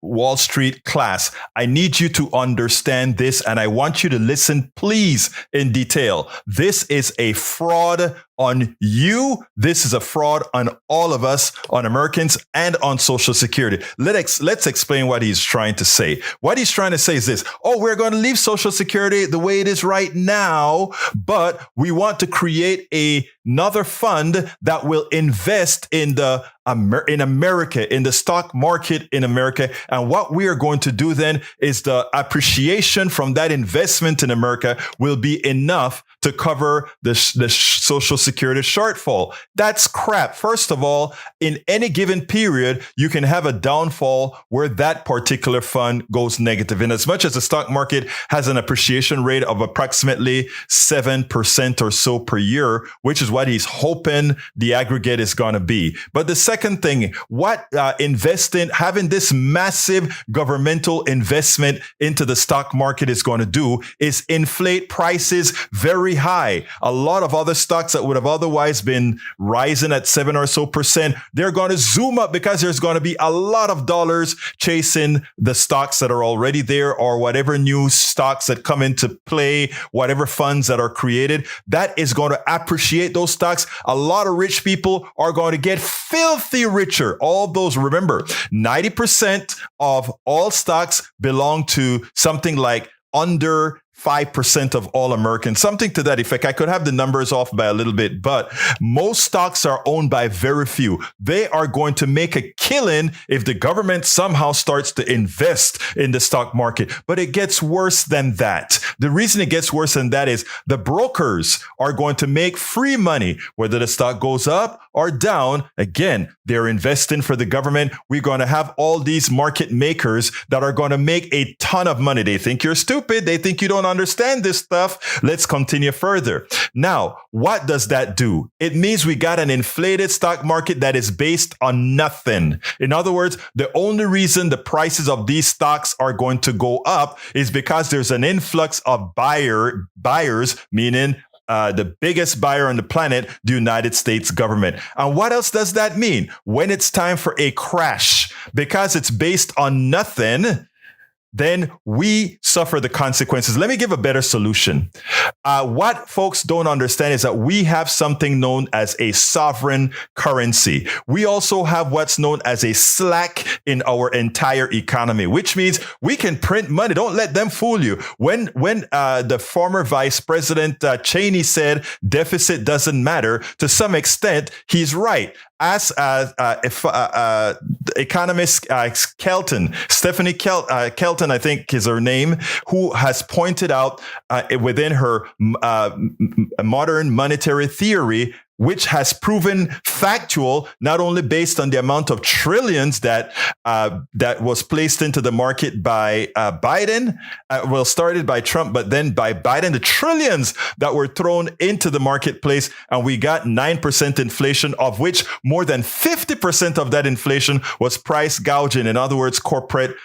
Speaker 1: Wall Street class. I need you to understand this, and I want you to listen, please, in detail. This is a fraud on you. This is a fraud on all of us, on Americans, and on Social Security. Let's explain what he's trying to say. What he's trying to say is this: oh, we're going to leave Social Security the way it is right now, but we want to create another fund that will invest in America, in the stock market in America. And what we are going to do then is the appreciation from that investment in America will be enough to cover the Social Security shortfall. That's crap. First of all, in any given period, you can have a downfall where that particular fund goes negative. And as much as the stock market has an appreciation rate of approximately 7% or so per year, which is what he's hoping the aggregate is going to be. But the second thing, what having this massive governmental investment into the stock market is going to do is inflate prices very high. A lot of other stocks that would have otherwise been rising at 7 or so percent, they're going to zoom up because there's going to be a lot of dollars chasing the stocks that are already there, or whatever new stocks that come into play, whatever funds that are created. That is going to appreciate those stocks. A lot of rich people are going to get filthy richer. All those, remember, 90% of all stocks belong to something like under 5% of all Americans, something to that effect. I could have the numbers off by a little bit, but most stocks are owned by very few. They are going to make a killing if the government somehow starts to invest in the stock market. But it gets worse than that. The reason it gets worse than that is the brokers are going to make free money, whether the stock goes up or down. Again, they're investing for the government. We're going to have all these market makers that are going to make a ton of money. They think you're stupid. They think you don't understand this stuff. Let's continue further. Now, what does that do? It means we got an inflated stock market that is based on nothing. In other words, the only reason the prices of these stocks are going to go up is because there's an influx of buyers, meaning the biggest buyer on the planet, the United States government. And what else does that mean? When it's time for a crash, because it's based on nothing, then we suffer the consequences. Let me give a better solution. What folks don't understand is that we have something known as a sovereign currency. We also have what's known as a slack in our entire economy, which means we can print money. Don't let them fool you. When the former Vice President Cheney said deficit doesn't matter, to some extent, he's right. As economist Stephanie Kelton Skelton, I think is her name, who has pointed out within her modern monetary theory, which has proven factual, not only based on the amount of trillions that was placed into the market by Biden, started by Trump, but then by Biden, the trillions that were thrown into the marketplace, and we got 9% inflation, of which more than 50% of that inflation was price gouging. In other words, corporate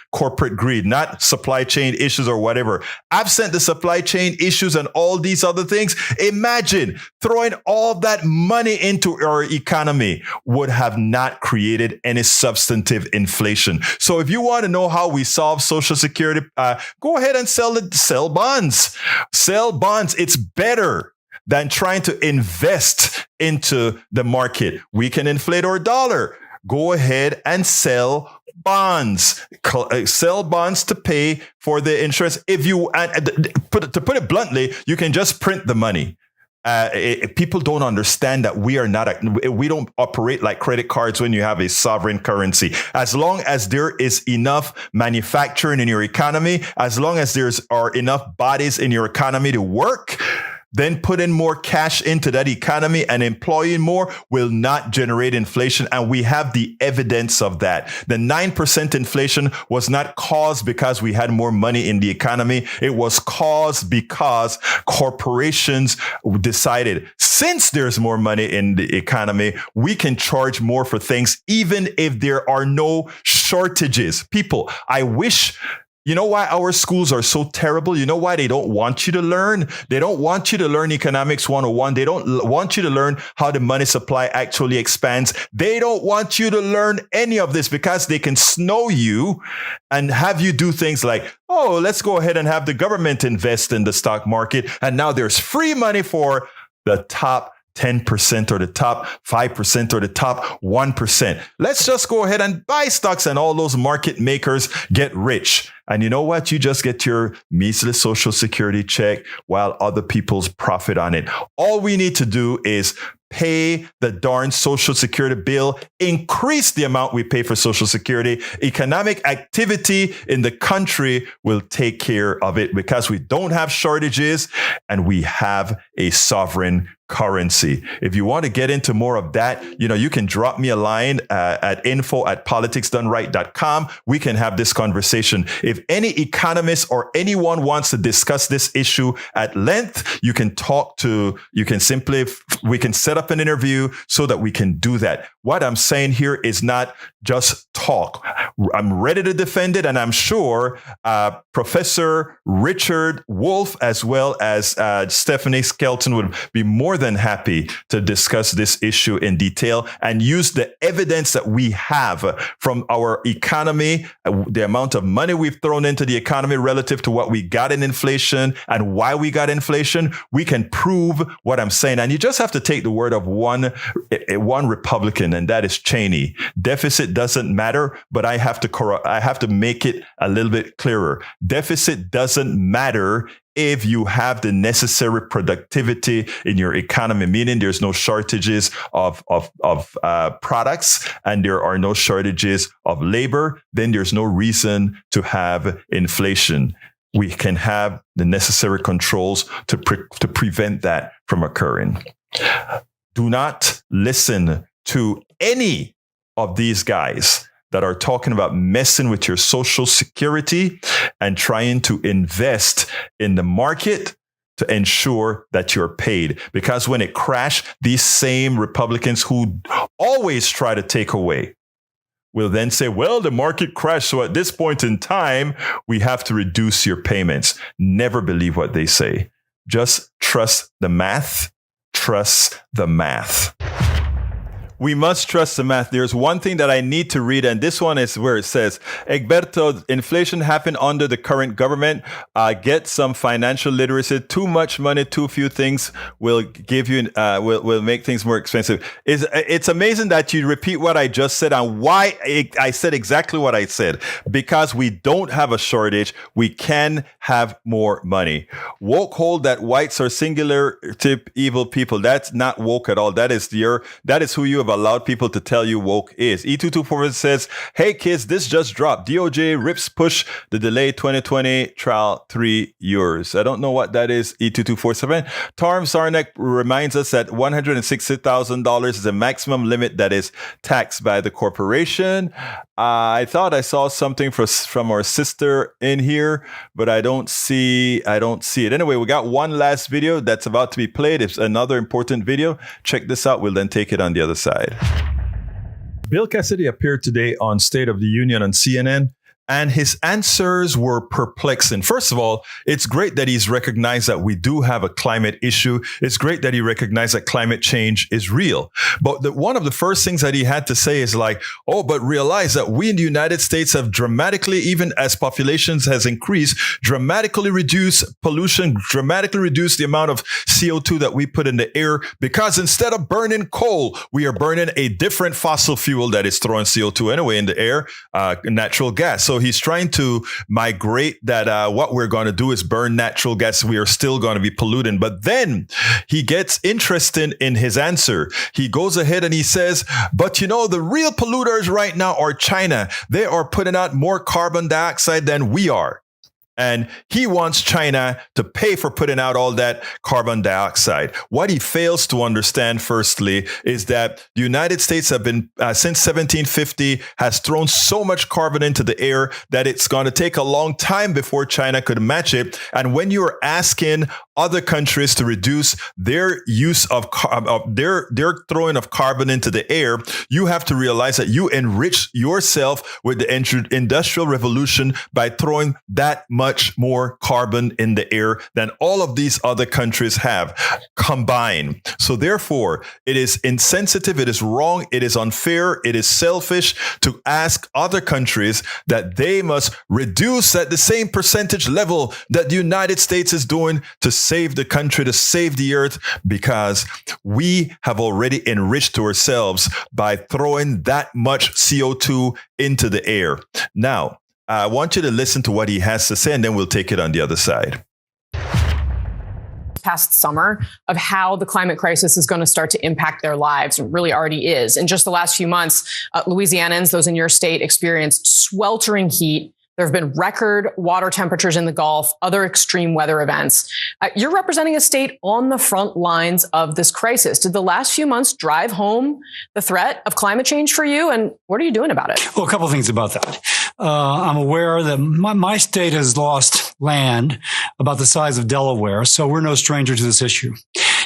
Speaker 1: greed, not supply chain issues or whatever. Absent the supply chain issues and all these other things, imagine throwing all that money into our economy would have not created any substantive inflation. So if you want to know how we solve Social Security, go ahead and sell bonds. Sell bonds. It's better than trying to invest into the market. We can inflate our dollar. Go ahead and sell bonds. Sell bonds to pay for the insurance. If you to put it bluntly, you can just print the money. People don't understand that we don't operate like credit cards when you have a sovereign currency. As long as there is enough manufacturing in your economy, as long as are enough bodies in your economy to work, then put in more cash into that economy, and employing more will not generate inflation. And we have the evidence of that. The 9% inflation was not caused because we had more money in the economy. It was caused because corporations decided, since there's more money in the economy, we can charge more for things, even if there are no shortages. People, I wish. You know why our schools are so terrible? You know why they don't want you to learn? They don't want you to learn economics 101. They don't want you to learn how the money supply actually expands. They don't want you to learn any of this because they can snow you and have you do things like, oh, let's go ahead and have the government invest in the stock market. And now there's free money for the top 10% or the top 5% or the top 1%. Let's just go ahead and buy stocks and all those market makers get rich. And you know what? You just get your measly Social Security check while other people's profit on it. All we need to do is pay the darn Social Security bill, increase the amount we pay for Social Security. Economic activity in the country will take care of it because we don't have shortages and we have a sovereign currency. If you want to get into more of that, you can drop me a line at info@politicsdoneright.com. We can have this conversation. If any economist or anyone wants to discuss this issue at length, we can set up an interview so that we can do that. What I'm saying here is not just talk. I'm ready to defend it. And I'm sure Professor Richard Wolff, as well as Stephanie Skelton, would be more than happy to discuss this issue in detail and use the evidence that we have from our economy, the amount of money we've thrown into the economy relative to what we got in inflation and why we got inflation. We can prove what I'm saying. And you just have to take the word of one Republican, and that is Cheney. Deficit doesn't matter, but I have to make it a little bit clearer. Deficit doesn't matter if you have the necessary productivity in your economy, meaning there's no shortages of products and there are no shortages of labor, then there's no reason to have inflation. We can have the necessary controls to prevent that from occurring. Do not listen to any of these guys that are talking about messing with your Social Security and trying to invest in the market to ensure that you're paid. Because when it crashed, these same Republicans who always try to take away will then say, well, the market crashed, so at this point in time, we have to reduce your payments. Never believe what they say. Just trust the math. Trust the math. We must trust the math. There's one thing that I need to read, and this one is where it says, Egberto, inflation happened under the current government. Get some financial literacy. Too much money, too few things will give you, will make things more expensive. It's amazing that you repeat what I just said and why I said exactly what I said. Because we don't have a shortage. We can have more money. Woke hold that whites are singular tip evil people. That's not woke at all. That is who you have have allowed people to tell you woke is. E224 says, hey kids, this just dropped. DOJ rips push the delay 2020 trial 3 years. I don't know what that is, E2247. Tarm Zarnek reminds us that $160,000 is a maximum limit that is taxed by the corporation. I thought I saw something from our sister in here, but I don't see it. Anyway, we got one last video that's about to be played. It's another important video. Check this out. We'll then take it on the other side. Bill Cassidy appeared today on State of the Union on CNN, and his answers were perplexing. First of all, it's great that he's recognized that we do have a climate issue. It's great that he recognized that climate change is real. But one of the first things that he had to say is like, oh, but realize that we in the United States have dramatically, even as populations has increased, dramatically reduced pollution, dramatically reduced the amount of CO2 that we put in the air, because instead of burning coal, we are burning a different fossil fuel that is throwing CO2 anyway in the air, natural gas. So he's trying to migrate that what we're going to do is burn natural gas. We are still going to be polluting. But then he gets interested in his answer. He goes ahead and he says, but you know, the real polluters right now are China. They are putting out more carbon dioxide than we are. And he wants China to pay for putting out all that carbon dioxide. What he fails to understand, firstly, is that the United States have been, since 1750, has thrown so much carbon into the air that it's going to take a long time before China could match it. And when you're asking other countries to reduce their use of their throwing of carbon into the air, you have to realize that you enrich yourself with the industrial revolution by throwing that much more carbon in the air than all of these other countries have combined. So therefore, it is insensitive, it is wrong, it is unfair, it is selfish to ask other countries that they must reduce at the same percentage level that the United States is doing to save the country, to save the earth, because we have already enriched ourselves by throwing that much CO2 into the air. Now, I want you to listen to what he has to say, and then we'll take it on the other side.
Speaker 4: Past summer of how the climate crisis is going to start to impact their lives, and really already is. In just the last few months, Louisianans, those in your state, experienced sweltering heat. There have been record water temperatures in the Gulf, other extreme weather events. You're representing a state on the front lines of this crisis. Did the last few months drive home the threat of climate change for you? And what are you doing about it?
Speaker 5: Well, a couple of things about that. I'm aware that my state has lost land about the size of Delaware, so we're no stranger to this issue.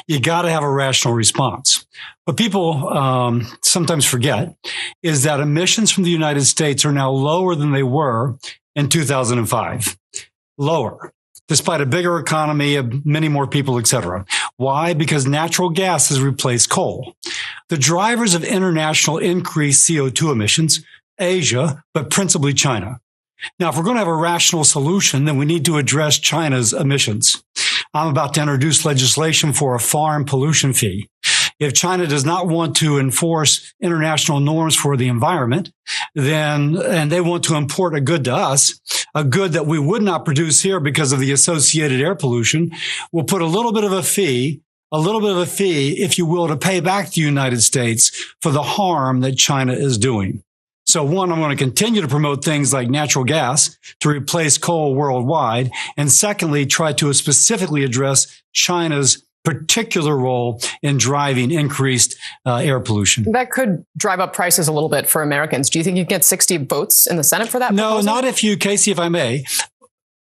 Speaker 5: You got to have a rational response. What people sometimes forget is that emissions from the United States are now lower than they were in 2005. Lower, despite a bigger economy, many more people, et cetera. Why? Because natural gas has replaced coal. The drivers of international increased CO2 emissions, Asia, but principally China. Now, if we're going to have a rational solution, then we need to address China's emissions. I'm about to introduce legislation for a foreign pollution fee. If China does not want to enforce international norms for the environment, and they want to import a good to us, a good that we would not produce here because of the associated air pollution, we'll put a little bit of a fee, if you will, to pay back the United States for the harm that China is doing. So one, I'm going to continue to promote things like natural gas to replace coal worldwide. And secondly, try to specifically address China's particular role in driving increased air pollution.
Speaker 4: That could drive up prices a little bit for Americans. Do you think you get 60 votes in the Senate for that?
Speaker 5: No,
Speaker 4: proposal?
Speaker 5: not if you, Casey, if I may.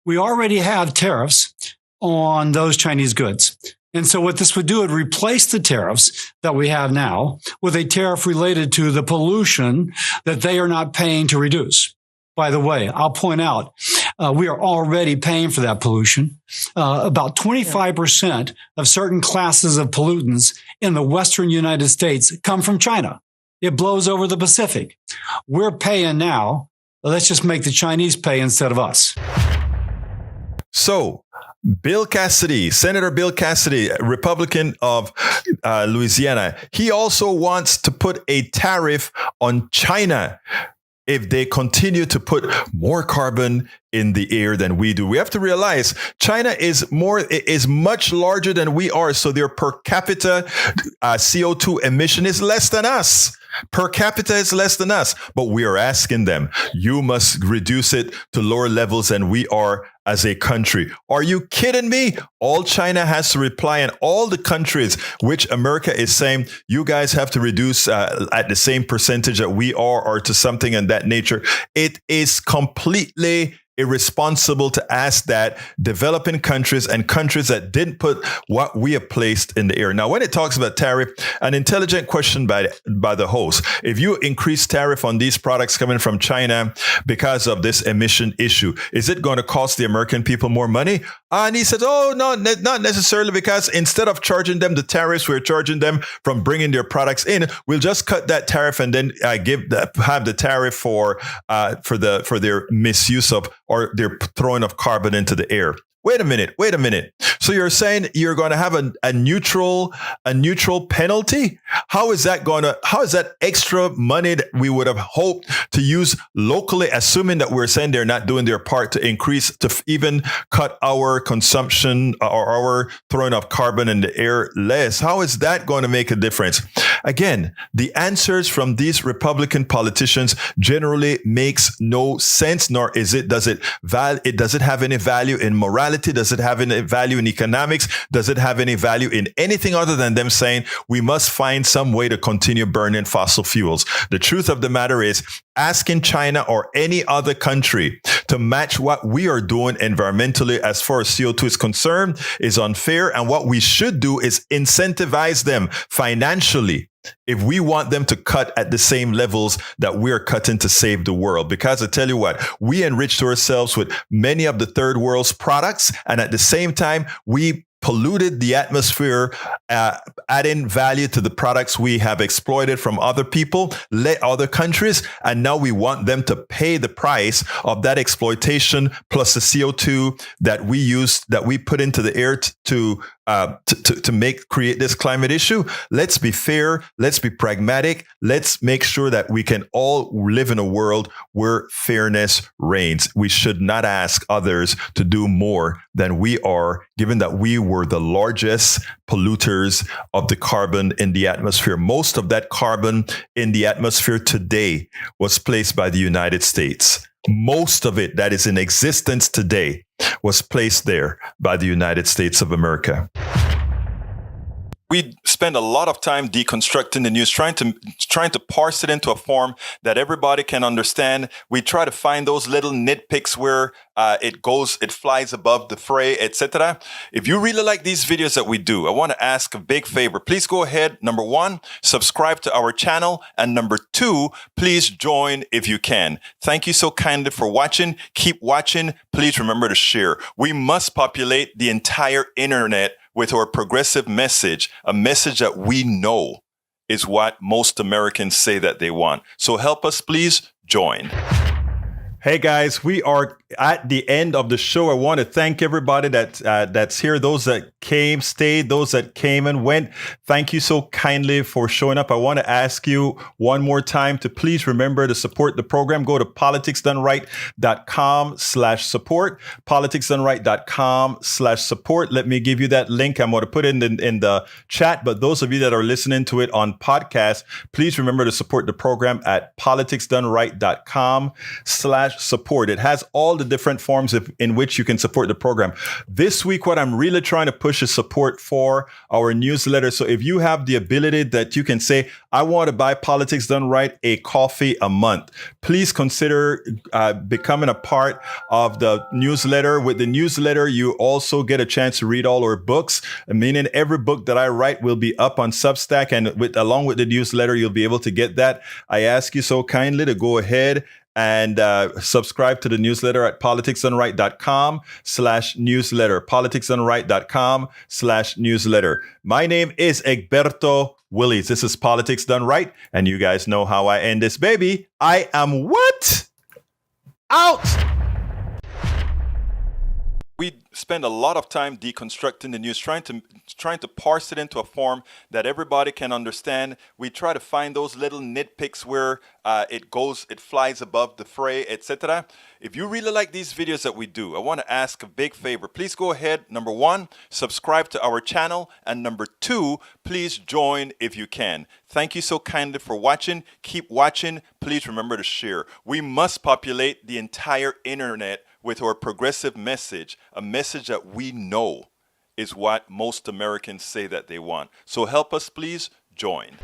Speaker 5: We already have tariffs on those Chinese goods. And so what this would do would replace the tariffs that we have now with a tariff related to the pollution that they are not paying to reduce. By the way, I'll point out, we are already paying for that pollution. About 25% of certain classes of pollutants in the Western United States come from China. It blows over the Pacific. We're paying now. Let's just make the Chinese pay instead of us.
Speaker 1: So, Bill Cassidy, Senator Bill Cassidy, Republican of Louisiana, he also wants to put a tariff on China. if they continue to put more carbon in the air than we do. We have to realize China is much larger than we are, so their per capita CO2 emission is less than us. Per capita is less than us, but we are asking them, you must reduce it to lower levels than we are as a country. Are you kidding me? All China has to reply, and all the countries which America is saying, you guys have to reduce at the same percentage that we are, or to something in that nature. It is completely irresponsible to ask that developing countries and countries that didn't put what we have placed in the air. Now, when it talks about tariff, an intelligent question by the host: if you increase tariff on these products coming from China because of this emission issue, is it going to cost the American people more money? And he says, oh, no, not necessarily, because instead of charging them the tariffs, we're charging them from bringing their products in. We'll just cut that tariff and then have the tariff for their misuse of, or their throwing of carbon into the air. Wait a minute. So you're saying you're going to have a neutral penalty? How is that extra money that we would have hoped to use locally, assuming that we're saying they're not doing their part to even cut our consumption or our throwing of carbon in the air less? How is that going to make a difference? Again, the answers from these Republican politicians generally makes no sense, nor does it have any value in morality? Does it have any value in economics? Does it have any value in anything other than them saying we must find some way to continue burning fossil fuels? The truth of the matter is, asking China or any other country to match what we are doing environmentally as far as CO2 is concerned is unfair. And what we should do is incentivize them financially if we want them to cut at the same levels that we're cutting to save the world. Because I tell you what, we enriched ourselves with many of the third world's products, and at the same time, we polluted the atmosphere, adding value to the products we have exploited from other people, other countries, and now we want them to pay the price of that exploitation plus the CO2 that we put into the air to create this climate issue. Let's be fair. Let's be pragmatic. Let's make sure that we can all live in a world where fairness reigns. We should not ask others to do more than we are, given that we were the largest polluters of the carbon in the atmosphere. Most of that carbon in the atmosphere today was placed by the United States. Most of it that is in existence today was placed there by the United States of America. We spend a lot of time deconstructing the news, trying to parse it into a form that everybody can understand. We try to find those little nitpicks where it flies above the fray, etc. If you really like these videos that we do, I want to ask a big favor. Please go ahead. Number 1, subscribe to our channel. And number 2, please join if you can. Thank you so kindly for watching. Keep watching. Please remember to share. We must populate the entire internet with our progressive message, a message that we know is what most Americans say that they want. So help us, please join. Hey guys, we are at the end of the show. I want to thank everybody that's here. Those that came, stayed, those that came and went. Thank you so kindly for showing up. I want to ask you one more time to please remember to support the program. Go to politicsdoneright.com/support. Politicsdoneright.com/support. Let me give you that link. I'm going to put it in the chat. But those of you that are listening to it on podcast, please remember to support the program at politicsdoneright.com/support. It has all the different forms in which you can support the program. This week, what I'm really trying to push is support for our newsletter. So if you have the ability that you can say, I want to buy Politics Done Right a coffee a month, please consider becoming a part of the newsletter. With the newsletter, you also get a chance to read all our books, meaning every book that I write will be up on Substack, and along with the newsletter, you'll be able to get that. I ask you so kindly to go ahead and subscribe to the newsletter at politicsdoneright.com/newsletter. politicsdoneright.com/newsletter. My name is Egberto Willies. This is Politics Done Right, and you guys know how I end this baby. I am what? Out! We spend a lot of time deconstructing the news, trying to parse it into a form that everybody can understand. We try to find those little nitpicks where it flies above the fray, etc. If you really like these videos that we do, I want to ask a big favor. Please go ahead. Number one, subscribe to our channel. And number two, please join if you can. Thank you so kindly for watching. Keep watching. Please remember to share. We must populate the entire internet with our progressive message, a message that we know is what most Americans say that they want. So help us, please join.